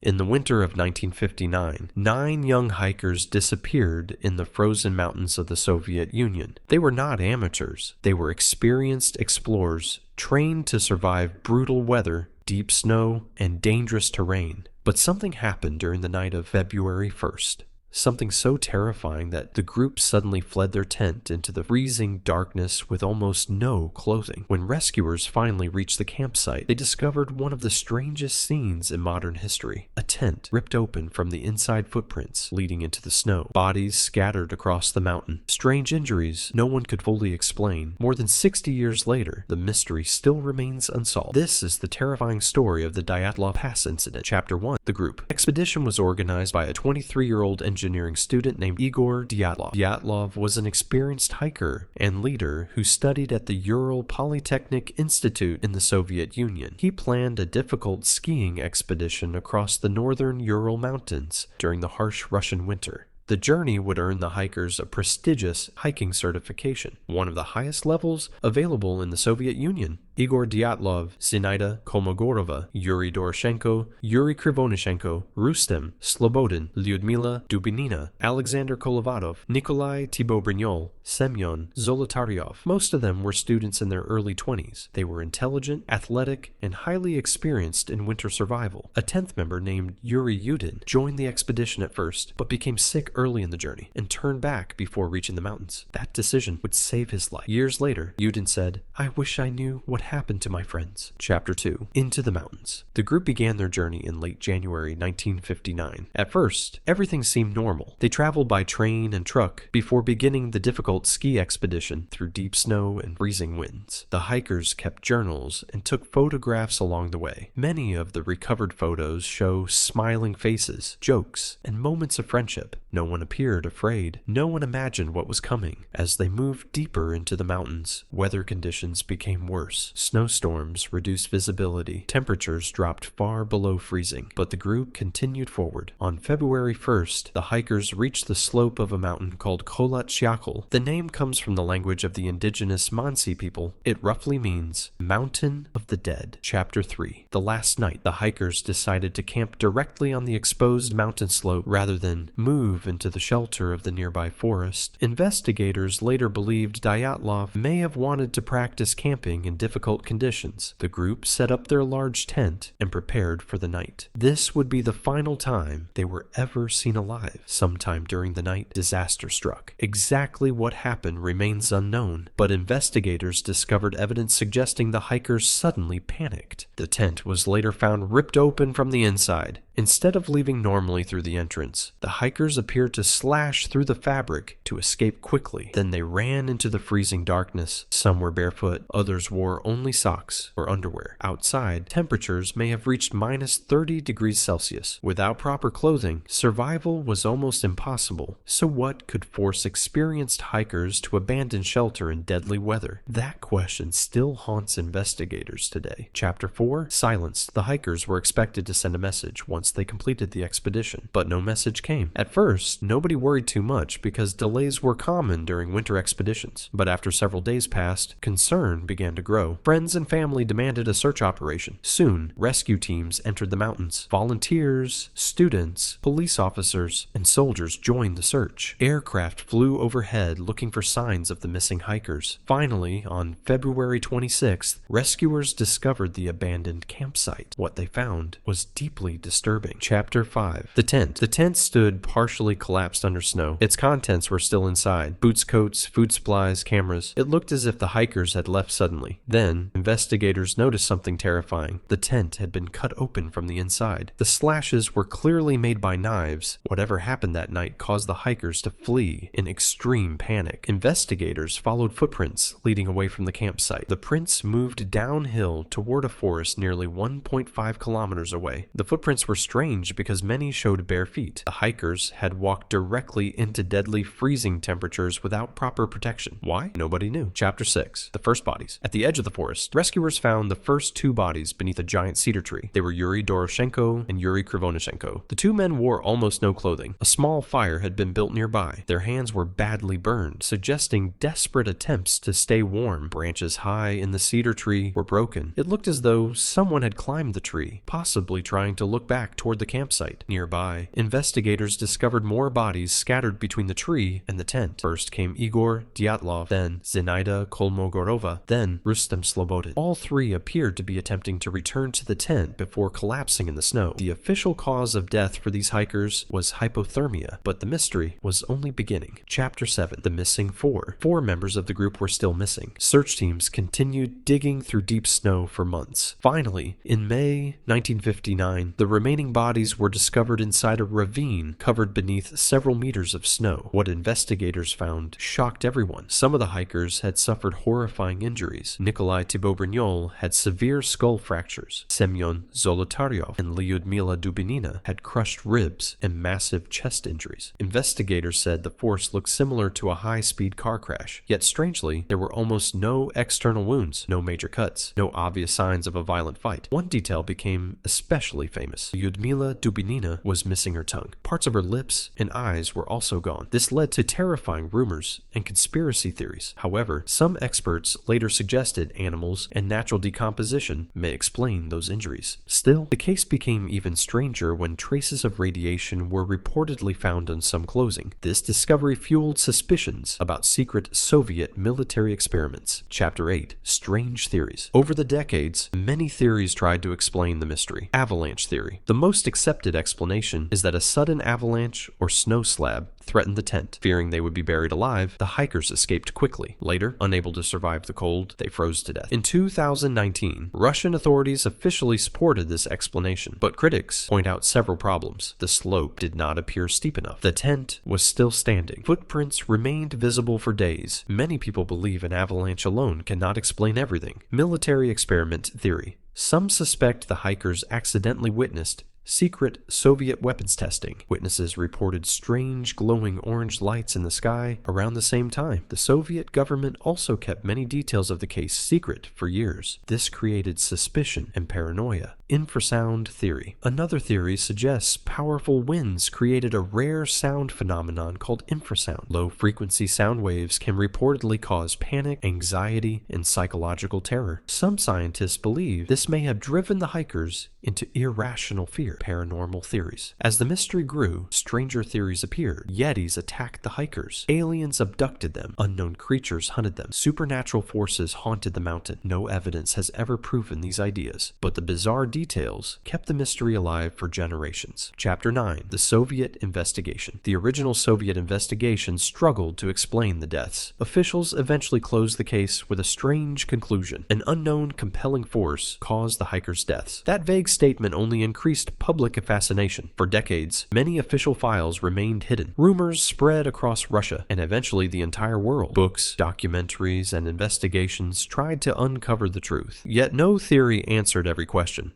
In the winter of 1959, 9 young hikers disappeared in the frozen mountains of the Soviet Union. They were not amateurs. They were experienced explorers trained to survive brutal weather, deep snow, and dangerous terrain. But something happened during the night of February 1st. Something so terrifying that the group suddenly fled their tent into the freezing darkness with almost no clothing. When rescuers finally reached the campsite, they discovered one of the strangest scenes in modern history. A tent ripped open from the inside, footprints leading into the snow. Bodies scattered across the mountain. Strange injuries no one could fully explain. More than 60 years later, the mystery still remains unsolved. This is the terrifying story of the Dyatlov Pass Incident. Chapter 1. The group. Expedition was organized by a 23-year-old engineering student named Igor Dyatlov. Dyatlov was an experienced hiker and leader who studied at the Ural Polytechnic Institute in the Soviet Union. He planned a difficult skiing expedition across the northern Ural Mountains during the harsh Russian winter. The journey would earn the hikers a prestigious hiking certification, one of the highest levels available in the Soviet Union. Igor Dyatlov, Zinaida Kolmogorova, Yuri Doroshenko, Yuri Krivonishenko, Rustem Slobodin, Lyudmila Dubinina, Alexander Kolovatov, Nikolai Thibault-Brignol, Semyon Zolotaryov. Most of them were students in their early 20s. They were intelligent, athletic, and highly experienced in winter survival. A 10th member named Yuri Yudin joined the expedition at first, but became sick early in the journey and turned back before reaching the mountains. That decision would save his life. Years later, Yudin said, "I wish I knew what happened to my friends." Chapter 2. Into the Mountains. The group began their journey in late January 1959. At first, everything seemed normal. They traveled by train and truck before beginning the difficult ski expedition through deep snow and freezing winds. The hikers kept journals and took photographs along the way. Many of the recovered photos show smiling faces, jokes, and moments of friendship. No one appeared afraid. No one imagined what was coming. As they moved deeper into the mountains, weather conditions became worse. Snowstorms reduced visibility. Temperatures dropped far below freezing, but the group continued forward. On February 1st, the hikers reached the slope of a mountain called Kholat-Syakhl. The name comes from the language of the indigenous Mansi people. It roughly means Mountain of the Dead. Chapter 3. The last night, the hikers decided to camp directly on the exposed mountain slope rather than move into the shelter of the nearby forest. Investigators later believed Dyatlov may have wanted to practice camping in difficult conditions. The group set up their large tent and prepared for the night. This would be the final time they were ever seen alive. Sometime during the night, disaster struck. Exactly what happened remains unknown, but investigators discovered evidence suggesting the hikers suddenly panicked. The tent was later found ripped open from the inside. Instead of leaving normally through the entrance, the hikers appeared to slash through the fabric to escape quickly. Then they ran into the freezing darkness. Some were barefoot, others wore only socks or underwear. Outside, temperatures may have reached minus 30 degrees Celsius. Without proper clothing, survival was almost impossible. So what could force experienced hikers to abandon shelter in deadly weather? That question still haunts investigators today. Chapter 4. Silence. The hikers were expected to send a message once they completed the expedition, but no message came. At first, nobody worried too much because delays were common during winter expeditions. But after several days passed, concern began to grow. Friends and family demanded a search operation. Soon, rescue teams entered the mountains. Volunteers, students, police officers, and soldiers joined the search. Aircraft flew overhead looking for signs of the missing hikers. Finally, on February 26th, rescuers discovered the abandoned campsite. What they found was deeply disturbing. Chapter 5. The tent. The tent stood partially collapsed under snow. Its contents were still inside. Boots, coats, food supplies, cameras. It looked as if the hikers had left suddenly. Then, investigators noticed something terrifying. The tent had been cut open from the inside. The slashes were clearly made by knives. Whatever happened that night caused the hikers to flee in extreme panic. Investigators followed footprints leading away from the campsite. The prints moved downhill toward a forest nearly 1.5 kilometers away. The footprints were strange because many showed bare feet. The hikers had walked directly into deadly freezing temperatures without proper protection. Why? Nobody knew. Chapter 6. The first bodies. At the edge of the forest, rescuers found the first 2 bodies beneath a giant cedar tree. They were Yuri Doroshenko and Yuri Krivonishenko. The 2 men wore almost no clothing. A small fire had been built nearby. Their hands were badly burned, suggesting desperate attempts to stay warm. Branches high in the cedar tree were broken. It looked as though someone had climbed the tree, possibly trying to look back back toward the campsite. Nearby, investigators discovered more bodies scattered between the tree and the tent. First came Igor Dyatlov, then Zenaida Kolmogorova, then Rustem Slobodin. All three appeared to be attempting to return to the tent before collapsing in the snow. The official cause of death for these hikers was hypothermia, but the mystery was only beginning. Chapter 7. The Missing Four. 4 members of the group were still missing. Search teams continued digging through deep snow for months. Finally, in May 1959, the remaining bodies were discovered inside a ravine covered beneath several meters of snow. What investigators found shocked everyone. Some of the hikers had suffered horrifying injuries. Nikolai Thibault-Brignol had severe skull fractures. Semyon Zolotaryov and Lyudmila Dubinina had crushed ribs and massive chest injuries. Investigators said the force looked similar to a high-speed car crash, yet strangely, there were almost no external wounds, no major cuts, no obvious signs of a violent fight. One detail became especially famous. Lyudmila Dubinina was missing her tongue. Parts of her lips and eyes were also gone. This led to terrifying rumors and conspiracy theories. However, some experts later suggested animals and natural decomposition may explain those injuries. Still, the case became even stranger when traces of radiation were reportedly found on some clothing. This discovery fueled suspicions about secret Soviet military experiments. Chapter 8. Strange Theories. Over the decades, many theories tried to explain the mystery. Avalanche theory. The most accepted explanation is that a sudden avalanche or snow slab threatened the tent. Fearing they would be buried alive, the hikers escaped quickly. Later, unable to survive the cold, they froze to death. In 2019, Russian authorities officially supported this explanation, but critics point out several problems. The slope did not appear steep enough. The tent was still standing. Footprints remained visible for days. Many people believe an avalanche alone cannot explain everything. Military experiment theory. Some suspect the hikers accidentally witnessed secret Soviet weapons testing. Witnesses reported strange glowing orange lights in the sky around the same time. The Soviet government also kept many details of the case secret for years. This created suspicion and paranoia. Infrasound theory. Another theory suggests powerful winds created a rare sound phenomenon called infrasound. Low-frequency sound waves can reportedly cause panic, anxiety, and psychological terror. Some scientists believe this may have driven the hikers into irrational fear. Paranormal theories. As the mystery grew, stranger theories appeared. Yetis attacked the hikers. Aliens abducted them. Unknown creatures hunted them. Supernatural forces haunted the mountain. No evidence has ever proven these ideas, but the bizarre details kept the mystery alive for generations. Chapter 9. The Soviet Investigation. The original Soviet investigation struggled to explain the deaths. Officials eventually closed the case with a strange conclusion. An unknown compelling force caused the hikers' deaths. That vague statement only increased public fascination. For decades, many official files remained hidden. Rumors spread across Russia and eventually the entire world. Books, documentaries, and investigations tried to uncover the truth. Yet no theory answered every question.